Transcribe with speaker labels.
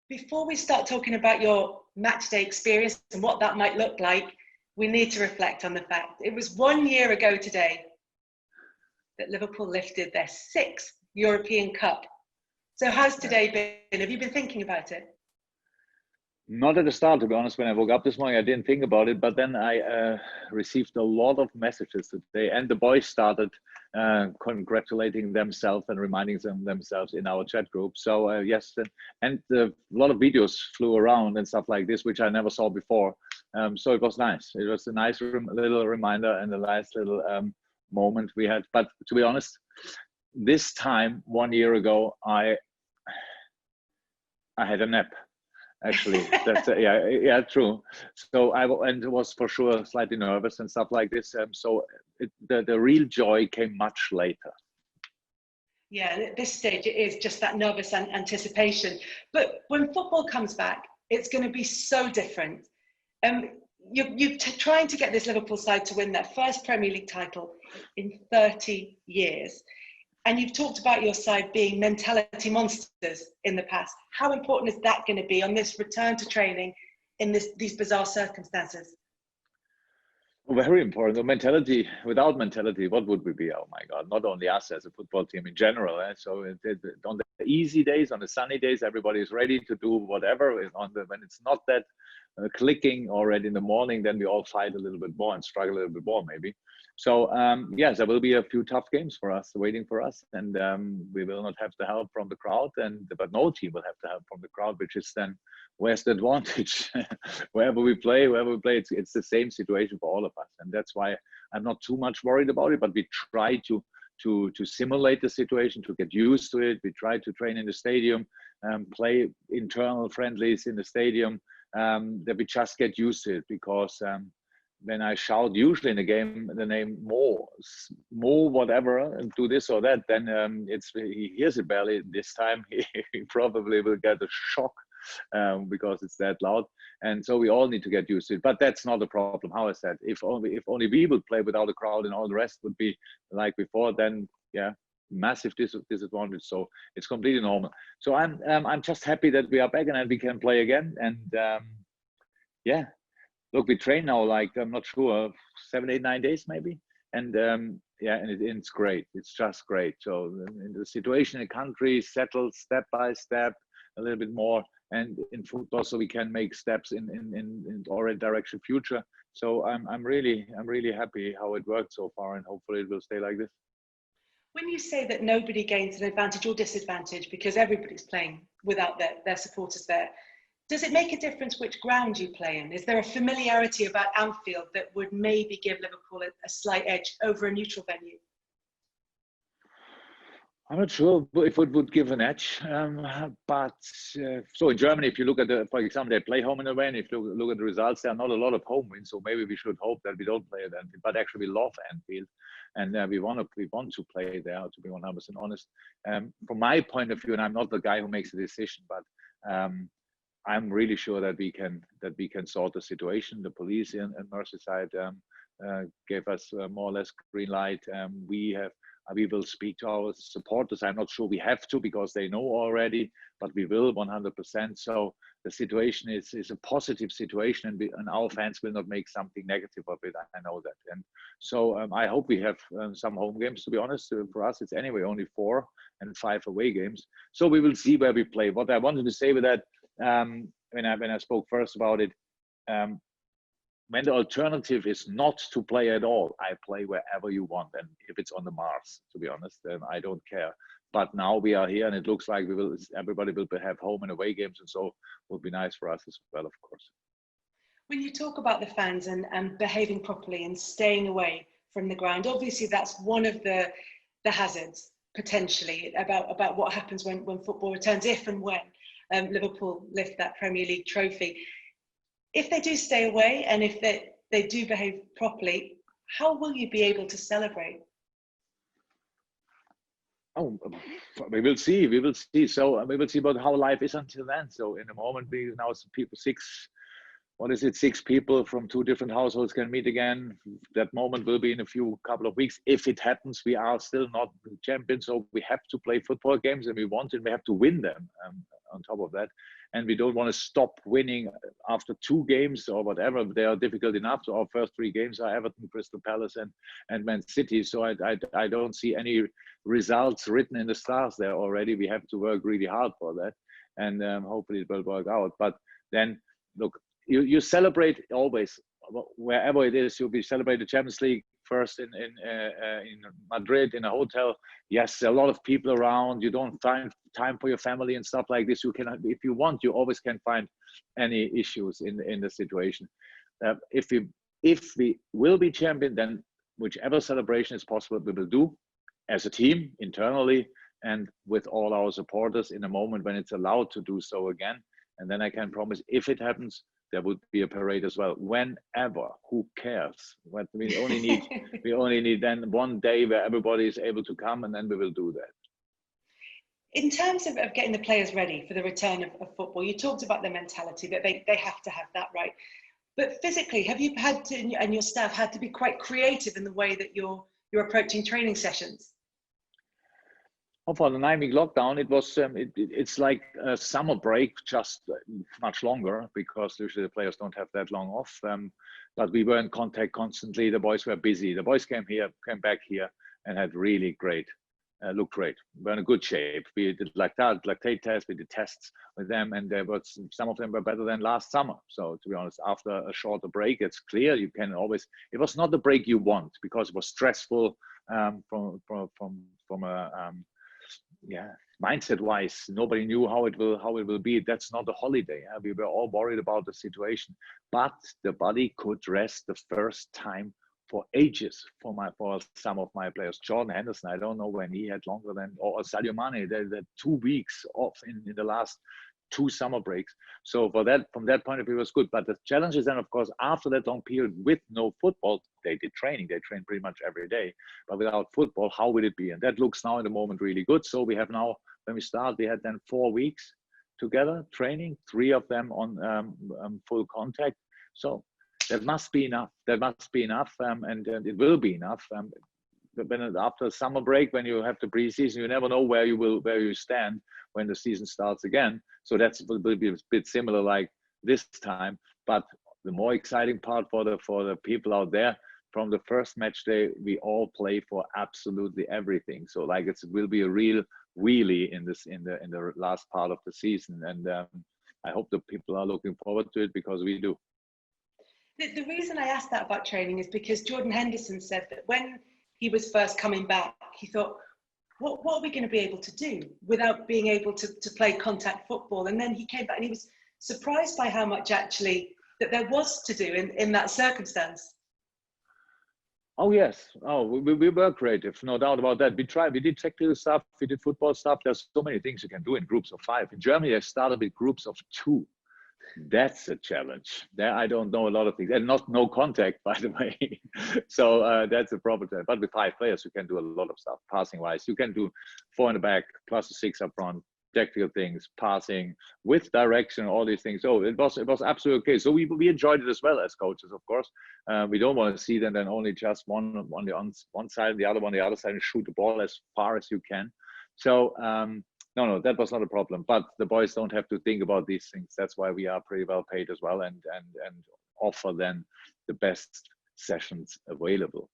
Speaker 1: Before we start talking about your match day experience and what that might look like, we need to reflect on the fact it was 1 year ago today that Liverpool lifted their 6th European Cup. So how's today been? Have you been thinking about it?
Speaker 2: Not at the start, to be honest. When I woke up this morning, I didn't think about it, but then I received a lot of messages today, and the boys started congratulating themselves and reminding themselves in our chat group. So yes, and a lot of videos flew around and stuff like this, which I never saw before. So it was nice. It was a nice little reminder and a nice little moment we had. But to be honest, this time 1 year ago, I had a nap. Actually, that's yeah, true. So and was for sure slightly nervous and stuff like this. So the real joy came much later.
Speaker 1: Yeah, at this stage it is just that nervous anticipation. But when football comes back, it's going to be so different. You're trying to get this Liverpool side to win their first Premier League title in 30 years. And you've talked about your side being mentality monsters in the past. How important is that going to be on this return to training in these bizarre circumstances?
Speaker 2: Very important. The mentality, without mentality, what would we be? Oh my God, not only us as a football team in general. So on the easy days, on the sunny days, everybody is ready to do whatever. When it's not that clicking already in the morning, then we all fight a little bit more and struggle a little bit more maybe. So yes, there will be a few tough games for us waiting for us, and we will not have the help from the crowd, but no team will have the help from the crowd, which is then where's the advantage? wherever we play, it's the same situation for all of us, and that's why I'm not too much worried about it. But we try to simulate the situation, to get used to it. We try to train in the stadium, play internal friendlies in the stadium, that we just get used to it, because when I shout usually in the game the name Mo whatever and do this or that, then he hears it barely. This time he probably will get a shock because it's that loud, and so we all need to get used to it. But that's not a problem. How I said, if only we would play without a crowd and all the rest would be like before, then yeah, massive disadvantage. So it's completely normal. So I'm just happy that we are back and that we can play again. And yeah. Look, we train now, like, I'm not sure, 7, 8, 9 days maybe. And yeah, and it's great. It's just great. So the situation in the country settles step by step a little bit more. And in football, so we can make steps in already direction future. So I'm really happy how it worked so far, and hopefully it will stay like this.
Speaker 1: When you say that nobody gains an advantage or disadvantage because everybody's playing without their supporters there, does it make a difference which ground you play in? Is there a familiarity about Anfield that would maybe give Liverpool a slight edge over a neutral venue?
Speaker 2: I'm not sure if it would give an edge, but so in Germany, if you look at for example, they play home and away, and if you look at the results, there are not a lot of home wins. So maybe we should hope that we don't play at Anfield. But actually, we love Anfield, and we want to play there. To be 100% honest, from my point of view, and I'm not the guy who makes the decision, but I'm really sure that we can sort the situation. The police in Merseyside gave us more or less green light. We will speak to our supporters. I'm not sure we have to, because they know already, but we will 100%. So the situation is a positive situation, and our fans will not make something negative of it. I know that. And so I hope we have some home games, to be honest. For us, it's anyway only 4 and 5 away games. So we will see where we play. What I wanted to say with that, when I spoke first about it, when the alternative is not to play at all, I play wherever you want, and if it's on the Mars, to be honest, I don't care. But now we are here, and it looks like everybody will have home and away games, and so it will be nice for us as well, of course.
Speaker 1: When you talk about the fans and behaving properly and staying away from the ground, obviously that's one of the hazards potentially about what happens when football returns, if and when Liverpool lift that Premier League trophy. If they do stay away, and if they do behave properly, how will you be able to celebrate?
Speaker 2: Oh, we will see. We will see. So we will see about how life is until then. So in the moment, we now six people from 2 different households can meet again. That moment will be in a couple of weeks. If it happens, we are still not champions, so we have to play football games, and we have to win them on top of that. And we don't want to stop winning after 2 games or whatever. They are difficult enough. So our first 3 games are Everton, Crystal Palace, and Man City. So I don't see any results written in the stars there already. We have to work really hard for that, and hopefully it will work out. But then, look, you celebrate always, wherever it is. You'll be celebrating the Champions League first in Madrid in a hotel. Yes, a lot of people around. You don't find time for your family and stuff like this. You can, if you want, you always can find any issues in the situation. If we will be champion, then whichever celebration is possible, we will do as a team internally and with all our supporters in a moment when it's allowed to do so again. And then I can promise, if it happens, there would be a parade as well. Whenever, who cares? What we only need then one day where everybody is able to come, and then we will do that.
Speaker 1: In terms of getting the players ready for the return of football, you talked about the mentality that they have to have that, right? But physically, have you had to, and your staff had to be quite creative in the way that you're approaching training sessions?
Speaker 2: For the 9-week lockdown, it was it's like a summer break, just much longer, because usually the players don't have that long off. But we were in contact constantly. The boys were busy. The boys came back here, and had really great, looked great. We're in a good shape. We did lactate tests. We did tests with them, and some of them were better than last summer. So to be honest, after a shorter break, it's clear you can always. It was not the break you want, because it was stressful from a mindset wise. Nobody knew how it will be. That's not a holiday. We were all worried about the situation, but the body could rest the first time for ages for some of my players. Jordan Henderson, I don't know when he had longer than, or Sadio Mane, they 2 weeks off in the last 2 summer breaks. So from that point of view, it was good. But the challenge is then, of course, after that long period with no football, they did training. They trained pretty much every day. But without football, how will it be? And that looks now in the moment really good. So we have now, when we start, we had then 4 weeks together training, 3 of them on full contact. So that must be enough. That must be enough, and it will be enough. When after summer break, when you have the preseason, you never know where you stand when the season starts again. So will be a bit similar like this time. But the more exciting part for the people out there, from the first match day, we all play for absolutely everything. So like it will be a real wheelie in the last part of the season, and I hope the people are looking forward to it, because we do.
Speaker 1: The reason I asked that about training is because Jordan Henderson said that when he was first coming back, he thought, what are we going to be able to do without being able to play contact football? And then he came back and he was surprised by how much actually that there was to do in that circumstance.
Speaker 2: Oh yes, we were creative, no doubt about that. We did technical stuff, we did football stuff. There's so many things you can do in groups of 5. In Germany, I started with groups of 2. That's a challenge. There, I don't know a lot of things, and no contact, by the way. So that's a problem. But with 5 players, you can do a lot of stuff. Passing wise, you can do 4 in the back, plus 6 up front, tactical things, passing with direction, all these things. So it was absolutely okay. So we enjoyed it as well as coaches, of course. We don't want to see them then only just one on one side, the other on the other side, and shoot the ball as far as you can. So. No, that was not a problem. But the boys don't have to think about these things. That's why we are pretty well paid as well, and offer then the best sessions available.